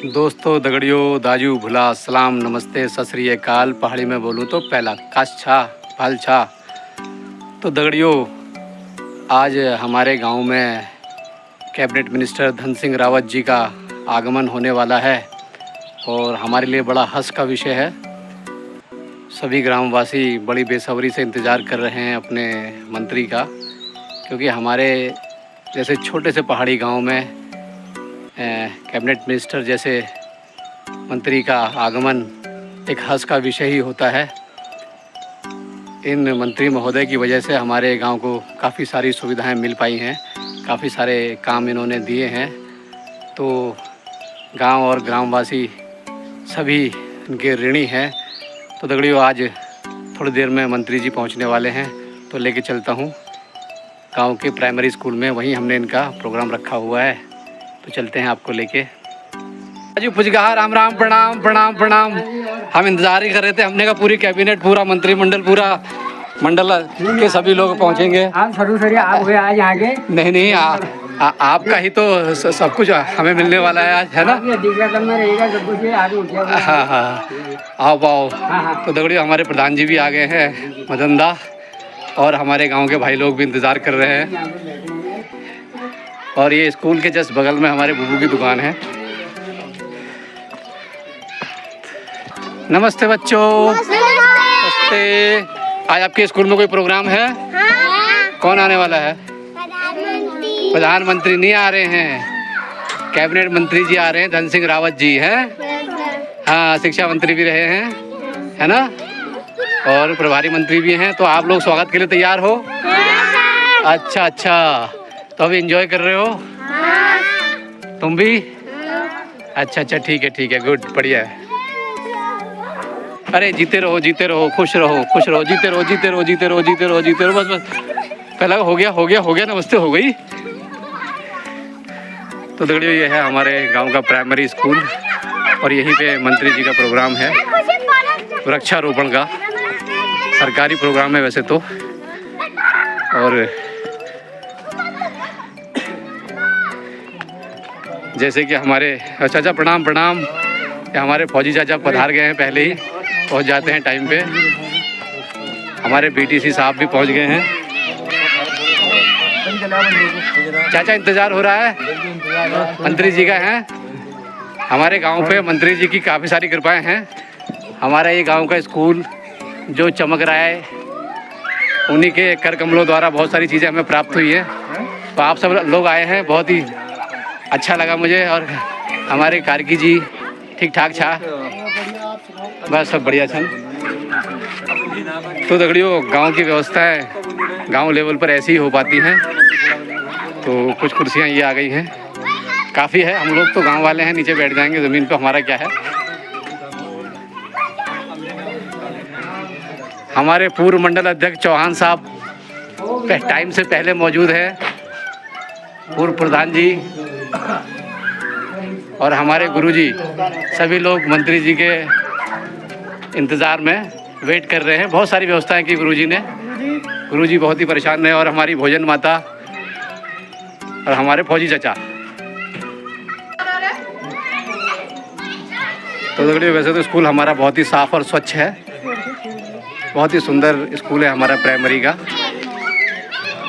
दोस्तों, दगड़ियों, दाजू, भुला, सलाम, नमस्ते, सत श्री अकाल। पहाड़ी में बोलूँ तो पहला काश छा फल छा। तो दगड़ियों, आज हमारे गांव में कैबिनेट मिनिस्टर धन सिंह रावत जी का आगमन होने वाला है और हमारे लिए बड़ा हर्ष का विषय है। सभी ग्रामवासी बड़ी बेसब्री से इंतज़ार कर रहे हैं अपने मंत्री का, क्योंकि हमारे जैसे छोटे से पहाड़ी गांव में कैबिनेट मिनिस्टर जैसे मंत्री का आगमन एक हर्ष का विषय ही होता है। इन मंत्री महोदय की वजह से हमारे गांव को काफ़ी सारी सुविधाएं मिल पाई हैं, काफ़ी सारे काम इन्होंने दिए हैं। तो गांव और ग्रामवासी सभी इनके ऋणी हैं। तो दगड़ियों, आज थोड़ी देर में मंत्री जी पहुंचने वाले हैं, तो लेके चलता हूं गांव के प्राइमरी स्कूल में। वहीं हमने इनका प्रोग्राम रखा हुआ है, तो चलते हैं आपको लेके। अजी पुजगा, राम राम, प्रणाम प्रणाम प्रणाम। हम इंतज़ार ही कर रहे थे, हमने कहा पूरी कैबिनेट, पूरा मंत्रिमंडल, पूरा मंडल के सभी लोग पहुंचेंगे। आप आप हुए आज आगे? नहीं, आपका ही तो सब कुछ हमें मिलने वाला है आज, है ना? हाँ, आओ। तो दगड़ियों, हमारे प्रधान जी भी आ गए हैं, मदनदा, और हमारे गांव के भाई लोग भी इंतज़ार कर रहे हैं। और ये स्कूल के जस्ट बगल में हमारे बुबू की दुकान है। नमस्ते बच्चों, नमस्ते। आज आपके स्कूल में कोई प्रोग्राम है? हाँ। कौन आने वाला है? प्रधानमंत्री नहीं आ रहे हैं, कैबिनेट मंत्री जी आ रहे हैं, धन सिंह रावत जी हैं। हाँ, शिक्षा मंत्री भी रहे हैं, है ना, और प्रभारी मंत्री भी हैं। तो आप लोग स्वागत के लिए तैयार हो? अच्छा, तो अभी एंजॉय कर रहे हो? तुम भी? अच्छा, ठीक है, गुड, बढ़िया है। अरे जीते रहो, खुश रहो, जीते रहो, बस। पहला हो गया, नमस्ते हो गई। तो दगड़ियों, ये है हमारे गांव का प्राइमरी स्कूल और यहीं पे मंत्री जी का प्रोग्राम है, वृक्षारोपण का। सरकारी प्रोग्राम है वैसे तो। और जैसे कि हमारे चाचा, प्रणाम, ये हमारे फौजी चाचा पधार गए हैं, पहले ही पहुंच जाते हैं टाइम पे। हमारे बीटीसी साहब भी पहुंच गए हैं। चाचा, इंतज़ार हो रहा है मंत्री जी का, है? हमारे गांव पे मंत्री जी की काफ़ी सारी कृपाएं हैं। हमारा ये गांव का स्कूल जो चमक रहा है, उन्हीं के कर कमलों द्वारा बहुत सारी चीज़ें हमें प्राप्त हुई हैं। तो आप सब लोग आए हैं, बहुत ही अच्छा लगा मुझे। और हमारे कार्की जी ठीक ठाक छा? बस सब बढ़िया छन। तो दगड़ियों, गांव की व्यवस्थाएं गांव लेवल पर ऐसी ही हो पाती हैं। तो कुछ कुर्सियां ये आ गई हैं, काफ़ी है। हम लोग तो गांव वाले हैं, नीचे बैठ जाएंगे, ज़मीन पे हमारा क्या है। हमारे पूर्व मंडल अध्यक्ष चौहान साहब टाइम से पहले मौजूद है, पूर्व प्रधान जी और हमारे गुरुजी। सभी लोग मंत्री जी के इंतज़ार में वेट कर रहे हैं। बहुत सारी व्यवस्थाएं की गुरुजी ने। गुरुजी बहुत ही परेशान रहे, और हमारी भोजन माता और हमारे फौजी चाचा। तो दगड़ियों, वैसे तो स्कूल हमारा बहुत ही साफ़ और स्वच्छ है, बहुत ही सुंदर स्कूल है हमारा प्राइमरी का,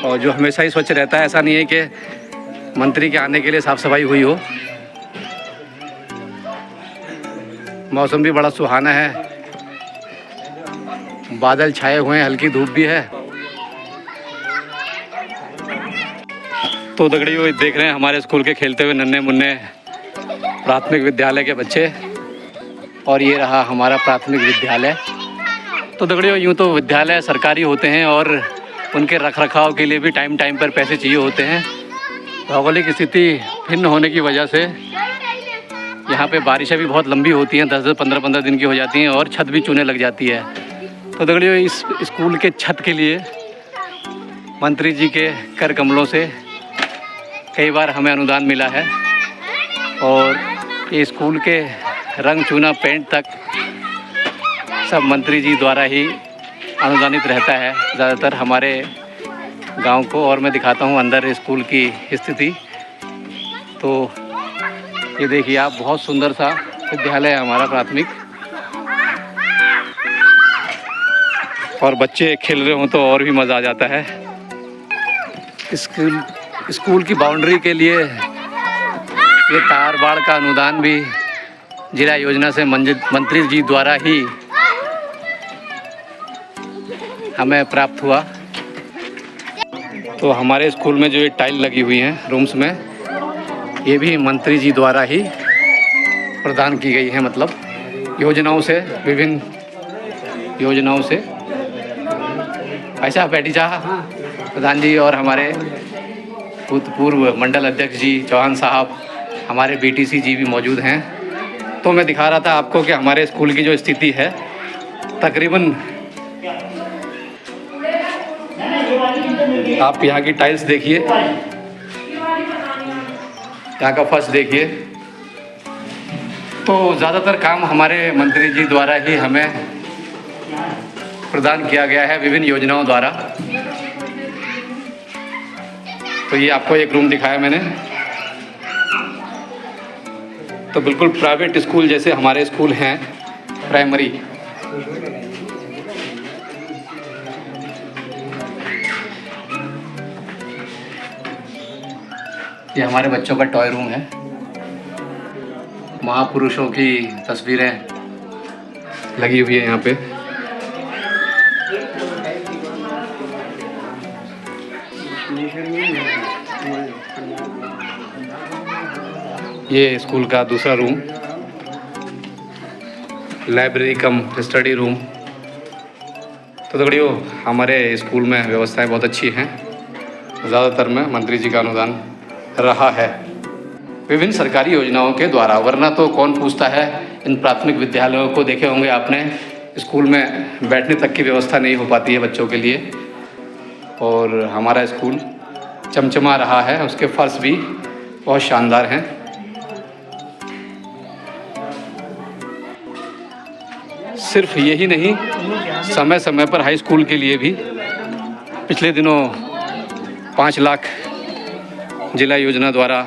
और जो हमेशा ही स्वच्छ रहता है। ऐसा नहीं है कि मंत्री के आने के लिए साफ़ सफाई हुई हो। मौसम भी बड़ा सुहाना है, बादल छाए हुए हैं, हल्की धूप भी है। तो दगड़ियों, देख रहे हैं हमारे स्कूल के खेलते हुए नन्हे मुन्ने प्राथमिक विद्यालय के बच्चे, और ये रहा हमारा प्राथमिक विद्यालय। तो दगड़ियों, यूँ तो विद्यालय सरकारी होते हैं और उनके रखरखाव के लिए भी टाइम पर पैसे चाहिए होते हैं। भौगोलिक स्थिति भिन्न होने की वजह से यहाँ पे बारिशें भी बहुत लंबी होती हैं, 10 15 दिन की हो जाती हैं, और छत भी चूने लग जाती है। तो दगड़ियों, इस स्कूल के छत के लिए मंत्री जी के कर कमलों से कई बार हमें अनुदान मिला है, और ये स्कूल के रंग चूना पेंट तक सब मंत्री जी द्वारा ही अनुदानित रहता है ज़्यादातर हमारे गांव को। और मैं दिखाता हूं अंदर स्कूल की स्थिति। तो ये देखिए आप, बहुत सुंदर सा विद्यालय है हमारा प्राथमिक। और बच्चे खेल रहे हों तो और भी मज़ा आ जाता है। स्कूल की बाउंड्री के लिए ये तार बाड़ का अनुदान भी जिला योजना से मंत्री जी द्वारा ही हमें प्राप्त हुआ। तो हमारे स्कूल में जो ये टाइल लगी हुई हैं रूम्स में, ये भी मंत्री जी द्वारा ही प्रदान की गई है, मतलब योजनाओं से, विभिन्न योजनाओं से। ऐसा बैठी चाह प्रधान जी और हमारे भूतपूर्व मंडल अध्यक्ष जी चौहान साहब, हमारे बीटीसी जी भी मौजूद हैं। तो मैं दिखा रहा था आपको कि हमारे स्कूल की जो स्थिति है, तकरीबन आप यहाँ की टाइल्स देखिए, यहाँ का फर्श देखिए। तो ज़्यादातर काम हमारे मंत्री जी द्वारा ही हमें प्रदान किया गया है विभिन्न योजनाओं द्वारा। तो ये आपको एक रूम दिखाया मैंने। तो बिल्कुल प्राइवेट स्कूल जैसे हमारे स्कूल हैं प्राइमरी। ये हमारे बच्चों का टॉय रूम है। महापुरुषों की तस्वीरें लगी हुई है यहाँ पे। ये स्कूल का दूसरा रूम, लाइब्रेरी कम स्टडी रूम। तो दगड़ियों, हमारे स्कूल में व्यवस्थाएं बहुत अच्छी हैं। ज़्यादातर में मंत्री जी का अनुदान रहा है विभिन्न सरकारी योजनाओं के द्वारा, वरना तो कौन पूछता है। इन प्राथमिक विद्यालयों को देखे होंगे आपने, स्कूल में बैठने तक की व्यवस्था नहीं हो पाती है बच्चों के लिए। और हमारा स्कूल चमचमा रहा है, उसके फर्श भी बहुत शानदार हैं। सिर्फ यही नहीं, समय समय पर हाई स्कूल के लिए भी पिछले दिनों 5 लाख जिला योजना द्वारा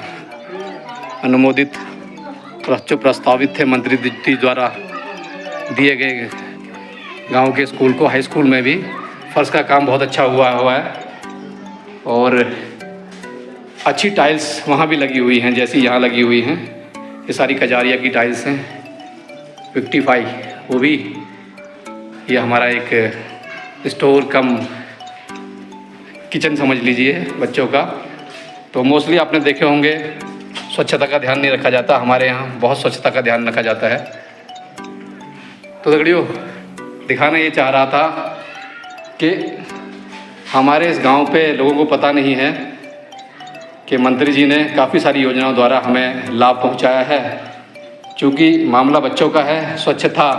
अनुमोदित जो प्रस्तावित थे मंत्री जी द्वारा दिए गए गांव के स्कूल को, हाई स्कूल में भी फर्श का काम बहुत अच्छा हुआ है। और अच्छी टाइल्स वहाँ भी लगी हुई हैं, जैसी यहाँ लगी हुई हैं। ये सारी कजारिया की टाइल्स हैं 55। वो भी ये हमारा एक स्टोर कम किचन समझ लीजिए बच्चों का। तो मोस्टली आपने देखे होंगे स्वच्छता का ध्यान नहीं रखा जाता, हमारे यहाँ बहुत स्वच्छता का ध्यान रखा जाता है। तो दगड़ियों, दिखाना ये चाह रहा था कि हमारे इस गांव पे लोगों को पता नहीं है कि मंत्री जी ने काफ़ी सारी योजनाओं द्वारा हमें लाभ पहुंचाया है। क्योंकि मामला बच्चों का है, स्वच्छता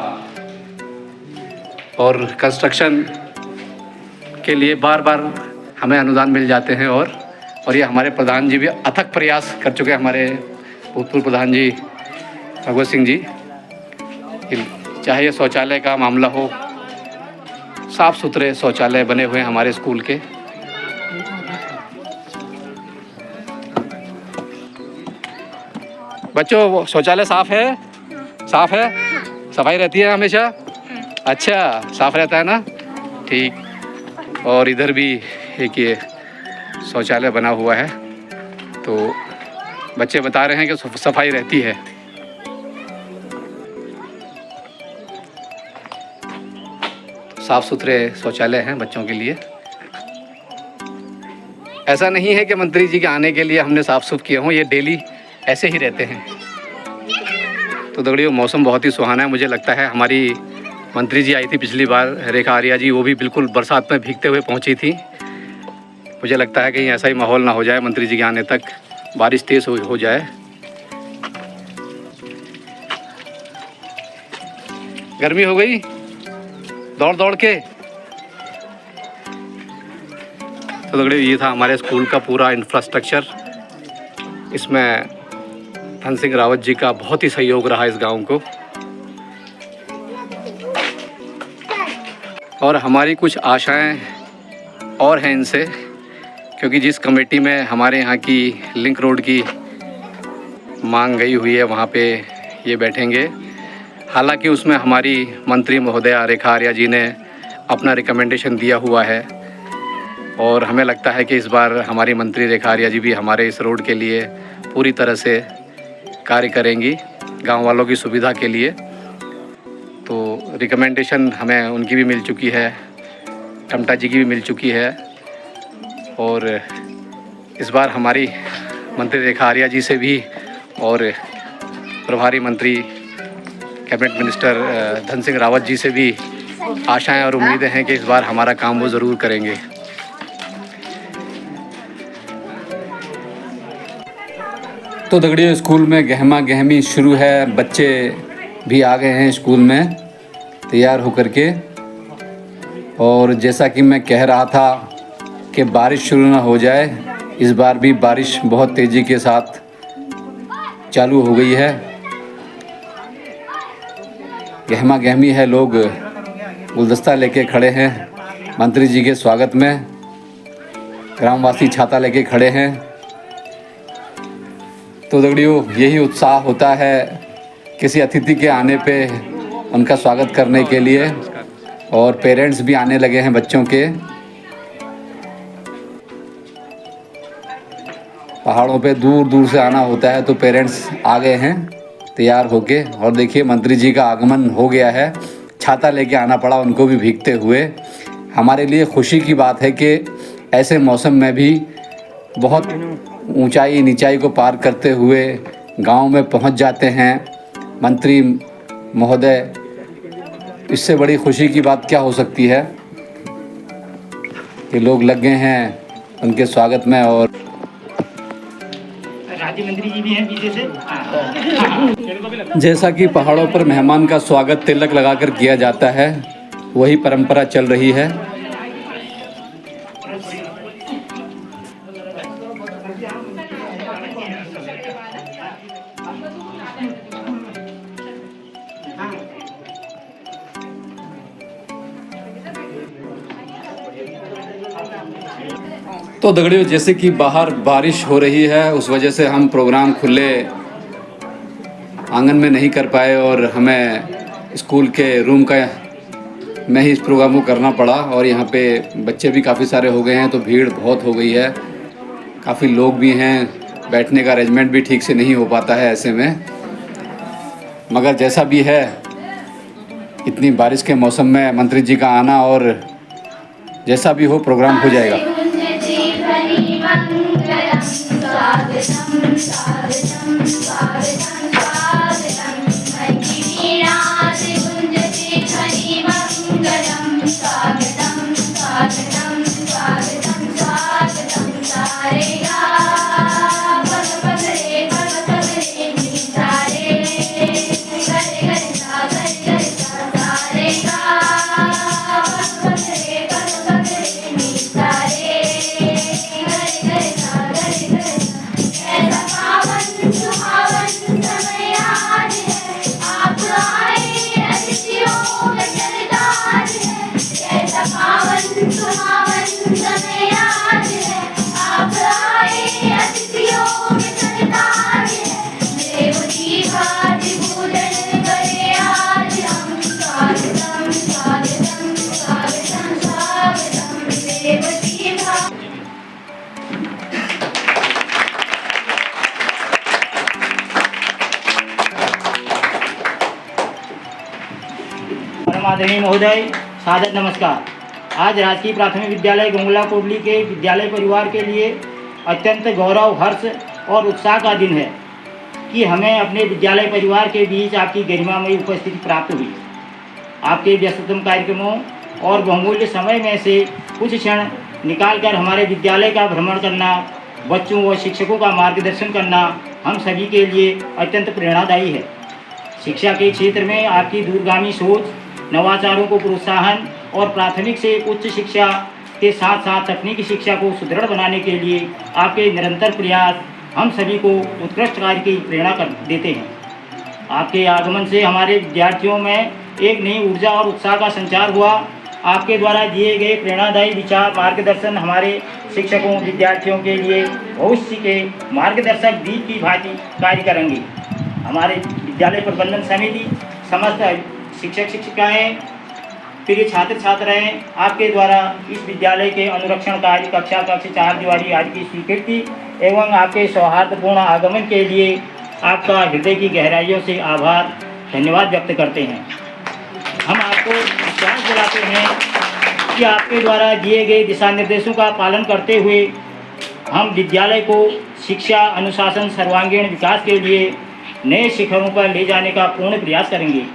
और कंस्ट्रक्शन के लिए बार बार हमें अनुदान मिल जाते हैं। और ये हमारे प्रधान जी भी अथक प्रयास कर चुके हैं, हमारे भूतपूर्व प्रधान जी भगवत सिंह जी। चाहे ये शौचालय का मामला हो, साफ़ सुथरे शौचालय बने हुए हैं हमारे स्कूल के। बच्चों, शौचालय साफ़ है? साफ़ है? सफाई रहती है हमेशा? अच्छा, साफ़ रहता है ना? ठीक। और इधर भी एक ये शौचालय बना हुआ है। तो बच्चे बता रहे हैं कि सफाई रहती है। साफ़ सुथरे शौचालय हैं बच्चों के लिए। ऐसा नहीं है कि मंत्री जी के आने के लिए हमने साफ़ सुफ किए हों, ये डेली ऐसे ही रहते हैं। तो दगड़ियों, मौसम बहुत ही सुहाना है। मुझे लगता है हमारी मंत्री जी आई थी पिछली बार, रेखा आर्या जी, वो भी बिल्कुल बरसात में भीगते हुए पहुंची थी। मुझे लगता है कहीं ऐसा ही माहौल ना हो जाए, मंत्री जी के आने तक बारिश तेज़ हो जाए। गर्मी हो गई दौड़ दौड़ के। तो दगड़ियों, ये था हमारे स्कूल का पूरा इंफ्रास्ट्रक्चर। इसमें धन सिंह रावत जी का बहुत ही सहयोग रहा इस गांव को। और हमारी कुछ आशाएं और हैं इनसे, क्योंकि जिस कमेटी में हमारे यहाँ की लिंक रोड की मांग गई हुई है वहाँ पे ये बैठेंगे। हालांकि उसमें हमारी मंत्री महोदया रेखा आर्या जी ने अपना रिकमेंडेशन दिया हुआ है और हमें लगता है कि इस बार हमारी मंत्री रेखा आर्या जी भी हमारे इस रोड के लिए पूरी तरह से कार्य करेंगी, गांव वालों की सुविधा के लिए। तो रिकमेंडेशन हमें उनकी भी मिल चुकी है, टमटा जी की भी मिल चुकी है और इस बार हमारी मंत्री रेखा आर्या जी से भी और प्रभारी मंत्री कैबिनेट मिनिस्टर धन सिंह रावत जी से भी आशाएं और उम्मीदें हैं कि इस बार हमारा काम वो ज़रूर करेंगे। तो दगड़ियों, स्कूल में गहमा गहमी शुरू है, बच्चे भी आ गए हैं स्कूल में तैयार होकर के। और जैसा कि मैं कह रहा था कि बारिश शुरू ना हो जाए, इस बार भी बारिश बहुत तेज़ी के साथ चालू हो गई है। गहमा गहमी है, लोग गुलदस्ता लेके खड़े हैं मंत्री जी के स्वागत में, ग्रामवासी छाता लेके खड़े हैं। तो दगड़ियों, यही उत्साह होता है किसी अतिथि के आने पे उनका स्वागत करने के लिए। और पेरेंट्स भी आने लगे हैं बच्चों के। पहाड़ों पे दूर दूर से आना होता है तो पेरेंट्स आ गए हैं तैयार होके। और देखिए, मंत्री जी का आगमन हो गया है, छाता लेके आना पड़ा उनको भी भीगते हुए। हमारे लिए खुशी की बात है कि ऐसे मौसम में भी बहुत ऊंचाई नीचाई को पार करते हुए गांव में पहुंच जाते हैं मंत्री महोदय। इससे बड़ी खुशी की बात क्या हो सकती है कि लोग लग गए हैं उनके स्वागत में। और राज्य मंत्री जी भी हैं पीछे से। जैसा कि पहाड़ों पर मेहमान का स्वागत तिलक लगाकर किया जाता है, वही परंपरा चल रही है। तो दगड़ियों, जैसे कि बाहर बारिश हो रही है, उस वजह से हम प्रोग्राम खुले आंगन में नहीं कर पाए और हमें स्कूल के रूम का में ही इस प्रोग्राम को करना पड़ा। और यहाँ पे बच्चे भी काफ़ी सारे हो गए हैं तो भीड़ बहुत हो गई है, काफ़ी लोग भी हैं, बैठने का अरेंजमेंट भी ठीक से नहीं हो पाता है ऐसे में। मगर जैसा भी है, इतनी बारिश के मौसम में मंत्री जी का आना और जैसा भी हो प्रोग्राम हो जाएगा। आदरणीय महोदय, सादर नमस्कार। आज राजकीय प्राथमिक विद्यालय गंगुला कोटली के विद्यालय परिवार के लिए अत्यंत गौरव, हर्ष और उत्साह का दिन है कि हमें अपने विद्यालय परिवार के बीच आपकी गरिमामयी उपस्थिति प्राप्त हुई। आपके व्यस्ततम कार्यक्रमों और बहुमूल्य समय में से कुछ क्षण निकालकर हमारे विद्यालय का भ्रमण करना, बच्चों व शिक्षकों का मार्गदर्शन करना हम सभी के लिए अत्यंत प्रेरणादायी है। शिक्षा के क्षेत्र में आपकी दूरगामी सोच, नवाचारों को प्रोत्साहन और प्राथमिक से उच्च शिक्षा के साथ साथ तकनीकी शिक्षा को सुदृढ़ बनाने के लिए आपके निरंतर प्रयास हम सभी को उत्कृष्ट कार्य की प्रेरणा कर देते हैं। आपके आगमन से हमारे विद्यार्थियों में एक नई ऊर्जा और उत्साह का संचार हुआ। आपके द्वारा दिए गए प्रेरणादायी विचार, मार्गदर्शन हमारे शिक्षकों विद्यार्थियों के लिए भविष्य के मार्गदर्शक दीप की भांति कार्य करेंगे। हमारे विद्यालय प्रबंधन समिति, समस्त शिक्षक शिक्षिकाएं, प्रिय छात्र छात्राएं, आपके द्वारा इस विद्यालय के अनुरक्षण कार्य, कक्षा कक्ष, चारदीवारी आदि की स्वीकृति एवं आपके सौहार्दपूर्ण आगमन के लिए आपका हृदय की गहराइयों से आभार धन्यवाद व्यक्त करते हैं। हम आपको विश्वास दिलाते हैं कि आपके द्वारा दिए गए दिशा निर्देशों का पालन करते हुए हम विद्यालय को शिक्षा, अनुशासन, सर्वांगीण विकास के लिए नए शिखरों पर ले जाने का पूर्ण प्रयास करेंगे।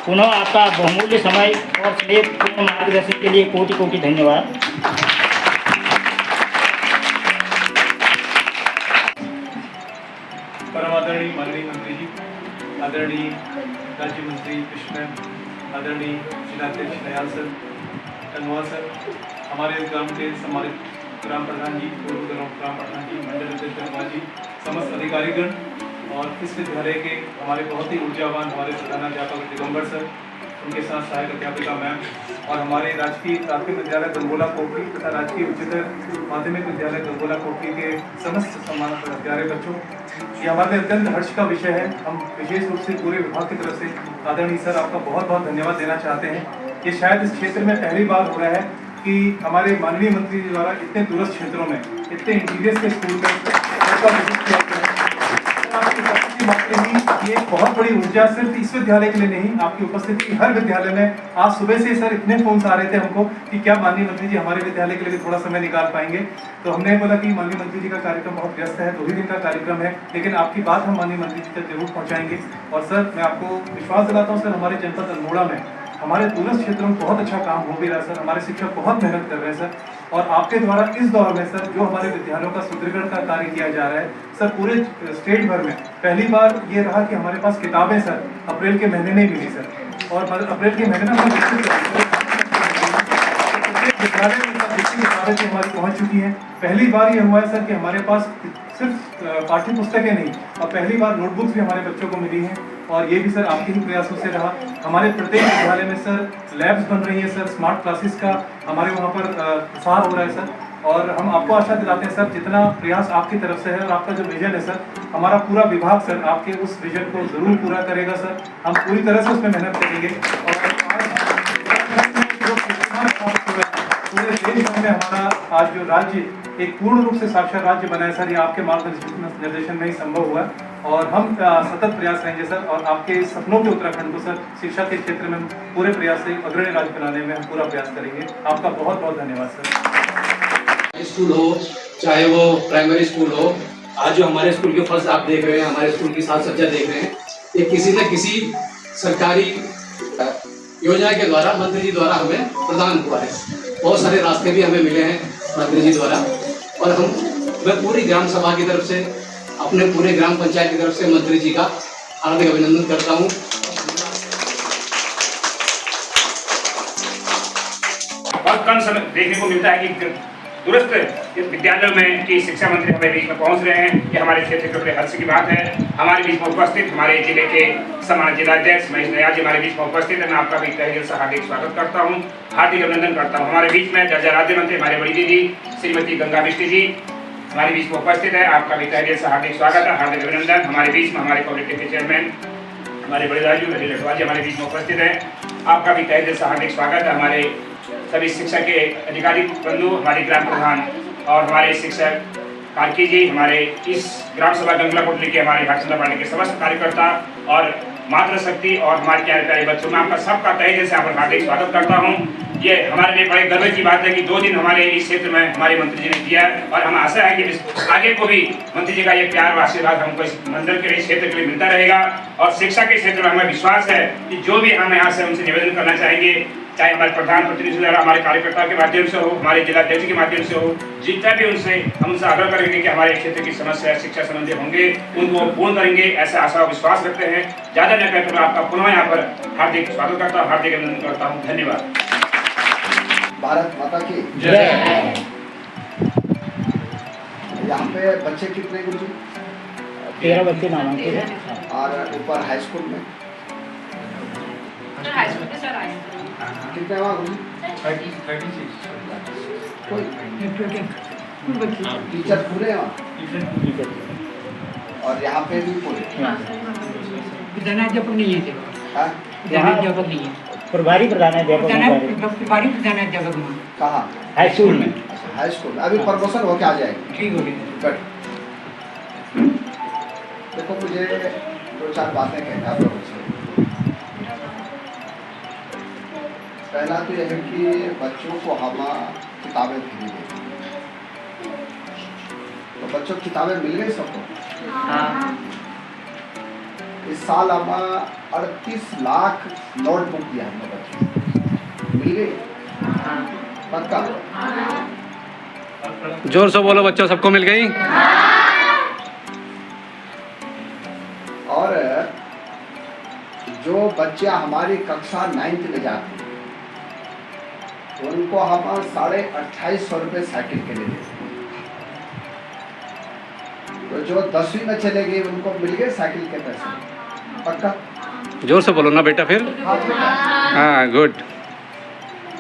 पुनः आपका बहुमूल्य समय और स्नेहपूर्ण मार्गदर्शन के लिए कोटि कोटि धन्यवाद। परम आदरणीय माननीय मंत्री जी, आदरणीय राज्य मंत्री कृष्ण, आदरणीय जिलाध्यक्ष दयाल सर, धन्यवाद सर, हमारे इस ग्राम के सम्मानित ग्राम प्रधान जी, पूर्व ग्राम प्रधान जी, मंडल अध्यक्ष धन्यवाद जी, समस्त अधिकारीगण और इस विद्यालय के हमारे बहुत ही ऊर्जावान हमारे प्रधानाध्यापक दिगंबर सर, उनके साथ सहायक अध्यापिका मैम और हमारे राजकीय प्राथमिक विद्यालय गंगोला कोटली तथा राजकीय उच्चतर माध्यमिक विद्यालय गंगोला कोटली के समस्त सम्मानित प्यारे बच्चों, ये हमारे लिए अत्यंत हर्ष का विषय है। हम विशेष रूप से पूरे विभाग की तरफ से आदरणीय सर आपका बहुत बहुत धन्यवाद देना चाहते हैं। ये शायद इस क्षेत्र में पहली बार हो रहा है कि हमारे माननीय मंत्री जी द्वारा इतने दूरस्थ क्षेत्रों में, इतने इंटीरियर्स के स्कूल में विजिट किया गया है। आपकी उपस्थिति मानते ही ये बहुत बड़ी ऊर्जा सिर्फ इस विद्यालय के लिए नहीं, आपकी उपस्थिति हर विद्यालय में। आज सुबह से सर इतने फोन आ रहे थे हमको कि क्या माननीय मंत्री जी हमारे विद्यालय के लिए भी थोड़ा समय निकाल पाएंगे। तो हमने बोला कि माननीय मंत्री जी का कार्यक्रम बहुत व्यस्त है, 2 ही दिन का कार्यक्रम है, लेकिन आपकी बात हम माननीय मंत्री जी तक जरूर पहुँचाएंगे। और सर मैं आपको विश्वास दिलाता हूँ सर, हमारे जनपद अल्मोड़ा में हमारे दूरस्थ क्षेत्रों में बहुत अच्छा काम हो भी रहा है सर। हमारे शिक्षक बहुत मेहनत कर रहे हैं सर, और आपके द्वारा इस दौर में सर जो हमारे विद्यालयों का सुदृढ़ीकरण का कार्य किया जा रहा है सर, पूरे स्टेट भर में पहली बार ये रहा कि हमारे पास किताबें सर अप्रैल के महीने में ही मिली सर, और अप्रैल के महीने में हम विद्यालय में किताबें तो हमारी पहुँच चुकी हैं। पहली बार ये हुआ है सर कि हमारे पास सिर्फ पाठ्य पुस्तकें नहीं और पहली बार नोटबुक्स भी हमारे बच्चों को मिली हैं, और ये भी सर आपके ही प्रयासों से रहा। हमारे प्रत्येक विद्यालय में सर लैब्स बन रही है सर, स्मार्ट क्लासेस का हमारे वहाँ पर प्रसार हो रहा है सर, और हम आपको आशा दिलाते हैं सर जितना प्रयास आपकी तरफ से है और आपका जो विजन है सर, हमारा पूरा विभाग सर आपके उस विजन को जरूर पूरा करेगा सर। हम पूरी तरह से उसमें मेहनत करेंगे, और पूरे देश भर में हमारा आज जो राज्य एक पूर्ण रूप से साक्षर राज्य बना है सर, ये आपके मार्गदर्शन में ही संभव हुआ, और हम सतत प्रयास रहेंगे सर, और आपके सपनों के उत्तराखंड को सर शिक्षा के क्षेत्र में पूरे प्रयास से अग्रणी राज्य बनाने में हम पूरा प्रयास करेंगे। आपका बहुत बहुत धन्यवाद सर। स्कूल हो चाहे वो प्राइमरी स्कूल हो, आज जो हमारे स्कूल के फर्श आप देख रहे हैं, हमारे स्कूल की साज सज्जा देख रहे हैं, ये किसी न किसी सरकारी योजना के द्वारा मंत्री जी द्वारा हमें प्रदान हुआ है। बहुत सारे रास्ते भी हमें मिले हैं मंत्री जी द्वारा, और मैं पूरी ग्राम सभा की तरफ से, अपने पूरे ग्राम पंचायत की तरफ से मंत्री जी का हार्दिक अभिनंदन करता हूँ। बहुत कम समय देखने को मिलता है कि दूरस्थ विद्यालयों में कि शिक्षा मंत्री हमारे बीच में पहुंच रहे हैं। ये हमारे क्षेत्र के बड़े हर्ष की बात है। हमारे बीच में उपस्थित हमारे जिले के सम्मानित जिलाध्यक्ष महेश दयाल जी हमारे बीच में उपस्थित है। मैं आपका भी तहे दिल से हार्दिक स्वागत करता हूँ, हार्दिक अभिनंदन करता हूँ। हमारे बीच में दर्जा राज्य मंत्री हमारे बड़ी दीदी श्रीमती गंगा बिष्ट जी हमारे बीच में उपस्थित है। आपका भी तहे दिल से हार्दिक स्वागत है, हार्दिक अभिनंदन। हमारे बीच में हमारे कॉलेज के चेयरमैन हमारे बड़े राजू रजी लटवाल जी हमारे बीच में उपस्थित है। आपका भी तहे दिल से हार्दिक स्वागत है। हमारे सभी शिक्षा के अधिकारी बंधु, हमारे ग्राम प्रधान और हमारे शिक्षक कार्की जी, हमारे इस ग्राम सभा गंगोला कोटली के हमारे भारतीय जनता पार्टी के समस्त कार्यकर्ता और मातृशक्ति और हमारे प्यारे प्यारे बच्चों में आपका सबका तहे दिल से यहाँ पर हार्दिक स्वागत करता हूँ। ये हमारे लिए बड़े गर्व की बात है कि 2 दिन हमारे इस क्षेत्र में हमारे मंत्री जी ने दिया, और हम आशा है कि आगे को भी मंत्री जी का ये प्यार और आशीर्वाद हमको इस मंदिर के लिए, क्षेत्र के लिए मिलता रहेगा। और शिक्षा के क्षेत्र में हमें विश्वास है कि जो भी हम यहाँ से उनसे निवेदन करना चाहेंगे, चाहे हमारे प्रधान प्रतिनिधि द्वारा, हमारे कार्यकर्ताओं के माध्यम से हो, हमारे जिलाध्यक्ष के माध्यम से हो, जितना भी हम उनसे आग्रह करेंगे कि हमारे क्षेत्र की समस्या शिक्षा संबंधी होंगे उनको पूर्ण करेंगे, ऐसा आशा और विश्वास रखते हैं। ज़्यादा न कहते हुए आपका पुनः यहाँ पर हार्दिक स्वागत करता हूँ, हार्दिक अभिनंदन करता हूँ। धन्यवाद। भारत माता की जय। यहाँ पे बच्चे कितने गुरुजी? 13 बच्चे नामांकित हैं। और ऊपर हाई स्कूल में कितने हुआ गुरुजी? 36 कोई टीचर पूरे हैं वहाँ? और यहाँ पे भी पूरे प्रधानाध्यापक नहीं है देखो, हाँ? प्रधानाध्यापक नहीं है, प्रभारी प्रधानाध्यापक प्रधानाध्यापक नहीं। कहाँ? हाई स्कूल में। अच्छा, हाई स्कूल अभी प्रमोशन होके आ जाएगी। ठीक हो गया। गुड। देखो मुझे दो चार बातें कहना है प्रभु से। पहला तो यह है कि बच्चों को हम किताबें फ्री देते हैं। तो बच्चों को किताबें मिल गई सबको? इस साल हम 38 लाख नोटबुक दिया हमने बच्चों को। मिल गई? पक्का? जोर से बोलो बच्चों, सबको मिल गई? और जो बच्चा हमारी कक्षा 9th में जाते हैं उनको हम 2850 रुपये साइकिल के लिए देते हैं। तो जो 10वीं में चले गए उनको मिल गए साइकिल के पैसे। पक्का? जोर से बोलो ना बेटा फिर। हाँ, गुड।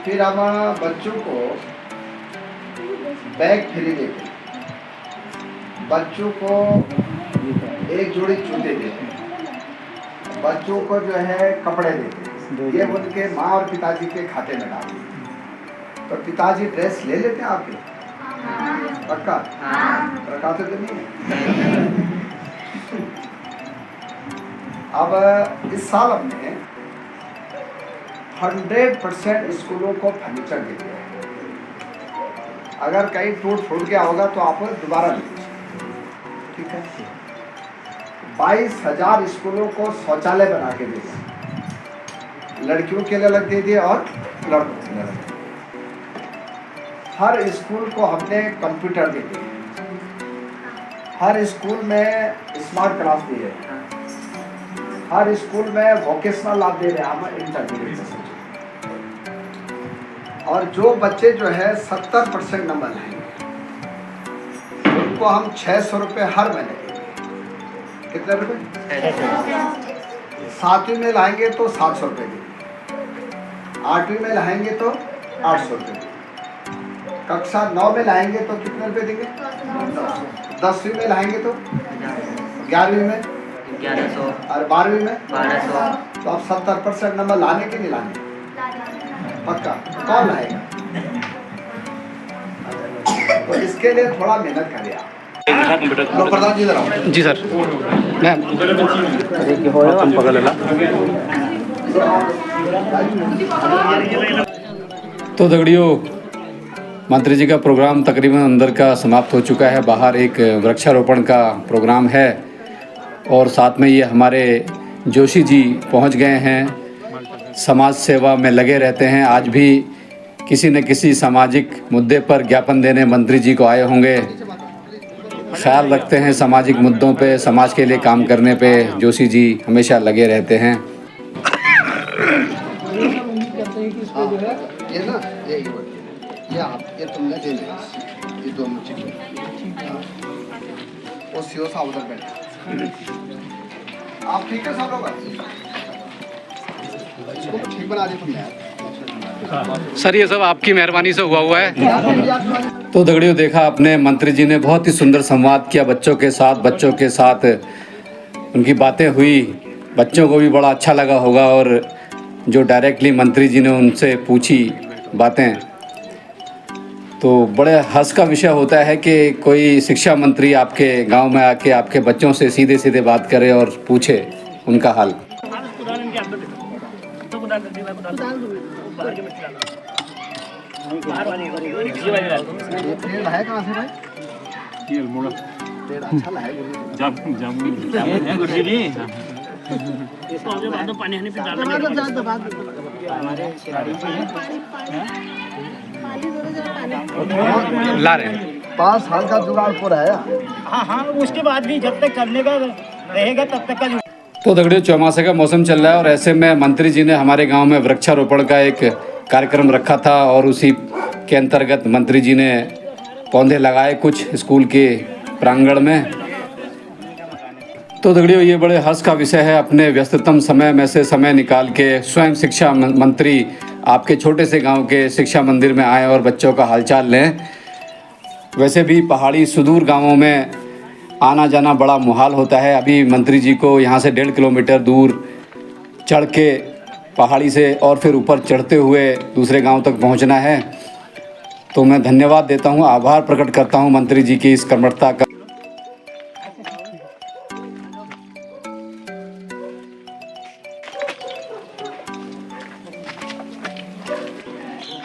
फिर हम बच्चों को बैग फ्री देते हैं, बच्चों को एक जोड़ी जूते देते हैं, बच्चों को जो है कपड़े देते हैं। ये उनके माँ और पिताजी के खाते में डालते हैं। तो पिताजी ड्रेस ले लेते हैं आपके? पक्का? रखाते तो नहीं है? अब इस साल हमने 100% स्कूलों को फर्नीचर दे दिया है। अगर कहीं टूट फूट गया होगा तो आप दोबारा ले लीजिए, ठीक है? 22,000 स्कूलों को शौचालय बना के दे दिया, लड़कियों के लिए अलग दे दिए और लड़कों के लिए अलग। हर स्कूल को हमने कंप्यूटर दे दिए, हर स्कूल में स्मार्ट क्लास दिए, हर स्कूल में वोकेशनल लैब दे रहे हैं हम इंटरमीडिएट से। और जो बच्चे जो है 70% नंबर लाएंगे उनको हम 600 रुपये हर महीने देंगे। कितने रुपये? 7वीं में लाएंगे तो 700 रुपये देंगे, 8वीं में लाएंगे तो 800 रुपये देंगे, कक्षा 9 में लाएंगे तो कितने रुपये देंगे? 10वीं में लाएंगे तो 11वीं में 1100 और 12वीं में 1200। तो आप 70% नंबर लाने के नहीं लाने? पक्का? कौन लाएगा? तो इसके लिए थोड़ा मेहनत करिए आप। लो प्रधान जी इधर आओ। जी सर। मैम तो दगड़ियों, मंत्री जी का प्रोग्राम तकरीबन अंदर का समाप्त हो चुका है। बाहर एक वृक्षारोपण का प्रोग्राम है और साथ में ये हमारे जोशी जी पहुंच गए हैं। समाज सेवा में लगे रहते हैं। आज भी किसी न किसी सामाजिक मुद्दे पर ज्ञापन देने मंत्री जी को आए होंगे। ख्याल रखते हैं सामाजिक मुद्दों पे, समाज के लिए काम करने पे जोशी जी हमेशा लगे रहते हैं। ये ना ये आप ये तुमने देने ये दोनों चीजें वो सीओ साहब उधर बैठे। आप ठीक है सब लोग? इसको ठीक बना दी तुमने यार। सर ये सब आपकी मेहरबानी से हुआ है। तो दगड़ियों, देखा आपने, मंत्री जी ने बहुत ही सुंदर संवाद किया बच्चों के साथ उनकी बातें हुई। बच्चों को भी बड़ा अच्छा लगा होगा और जो डायरेक्टली मंत्री जी ने उनसे पूछी बातें, तो बड़े हंस का विषय होता है कि कोई शिक्षा मंत्री आपके गांव में आके आपके बच्चों से सीधे सीधे बात करे और पूछे उनका हाल। पेड़ है कहाँ से भाई? पेड़ अच्छा है ला रहे हैं 5 साल का जुगाड़ हो रहा है। हाँ, उसके बाद भी जब तक करने का रहेगा तब तक का। तो दगड़ियों, चौमासे का मौसम चल रहा है और ऐसे में मंत्री जी ने हमारे गांव में वृक्षारोपण का एक कार्यक्रम रखा था और उसी के अंतर्गत मंत्री जी ने पौधे लगाए कुछ स्कूल के प्रांगण में। तो दगड़ियों, ये बड़े हर्ष का विषय है। अपने व्यस्ततम समय में से समय निकाल के स्वयं शिक्षा मंत्री आपके छोटे से गांव के शिक्षा मंदिर में आए और बच्चों का हालचाल लें। वैसे भी पहाड़ी सुदूर गांवों में आना जाना बड़ा मुहाल होता है। अभी मंत्री जी को यहाँ से 1.5 किलोमीटर दूर चढ़ के पहाड़ी से और फिर ऊपर चढ़ते हुए दूसरे गांव तक पहुँचना है। तो मैं धन्यवाद देता हूँ, आभार प्रकट करता हूँ मंत्री जी की इस कर्मठता का।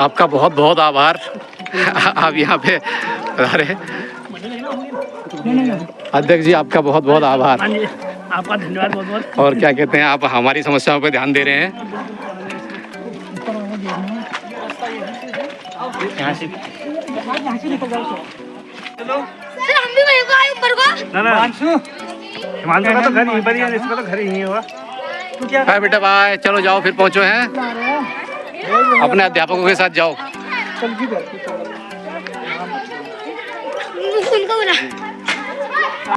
आपका बहुत बहुत आभार। आप यहाँ पे अरे अध्यक्ष जी, आपका बहुत बहुत आभार। आपका धन्यवाद बहुत बहुत। और क्या कहते हैं, आप हमारी समस्याओं पे ध्यान दे रहे हैं। यहाँ से सर हम भी वहीं को आए ऊपर को। ना हिमांशु का तो घर यहीं पर ही है, इसका तो घर ही नहीं हुआ। बाय बेटा बाय, चलो जाओ फिर पहुँचो हैं, अपने अध्यापकों के साथ जाओ। उनको बुला।